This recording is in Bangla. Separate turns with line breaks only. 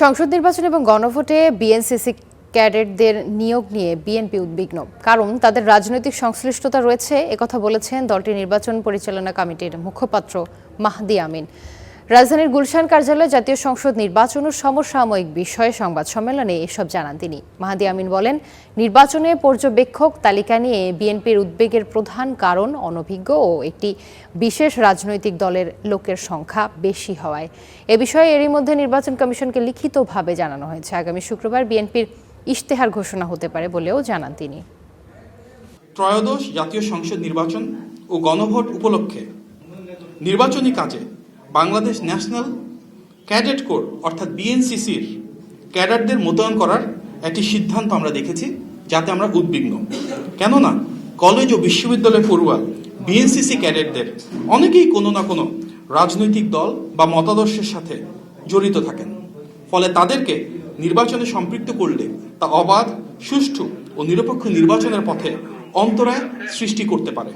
সংসদ নির্বাচন এবং গণভোটে বিএনসিসি ক্যাডেটদের নিয়োগ নিয়ে বিএনপি উদ্বিগ্ন, কারণ তাদের রাজনৈতিক সংশ্লিষ্টতা রয়েছে একথা বলেছেন দলটির নির্বাচন পরিচালনা কমিটির মুখপাত্র মাহদি আমিন। রাজধানীর গুলশান কার্যালয়ে জাতীয় সংসদ নির্বাচন ও সমসাময়িক বিষয়ে সংবাদ সম্মেলনে এসব জানান তিনি। মাহদি আমিন বলেন, নির্বাচনে পর্যবেক্ষক তালিকা নিয়ে বিএনপির উদ্বেগের প্রধান কারণ অনভিজ্ঞ ও একটি বিশেষ রাজনৈতিক দলের লোকের সংখ্যা বেশি হওয়ায়। এ বিষয়ে এরই মধ্যে নির্বাচন কমিশনকে লিখিতভাবে জানানো হয়েছে। আগামী শুক্রবার বিএনপির ইশতেহার ঘোষণা হতে পারে বলেও জানান তিনি।
ত্রয়োদশ জাতীয় সংসদ নির্বাচন ও গণভোট উপলক্ষে নির্বাচনী কাজে বাংলাদেশ ন্যাশনাল ক্যাডেট কোর অর্থাৎ বিএনসিসির ক্যাডারদের মোতায়েন করার একটি সিদ্ধান্ত আমরা দেখেছি, যাতে আমরা উদ্বিগ্ন। কেননা কলেজ ও বিশ্ববিদ্যালয় পড়ুয়া বিএনসিসি ক্যাডেটদের অনেকেই কোনো না কোনো রাজনৈতিক দল বা মতাদর্শের সাথে জড়িত থাকেন। ফলে তাদেরকে নির্বাচনে সম্পৃক্ত করলে তা অবাধ, সুষ্ঠু ও নিরপেক্ষ নির্বাচনের পথে অন্তরায় সৃষ্টি করতে পারে।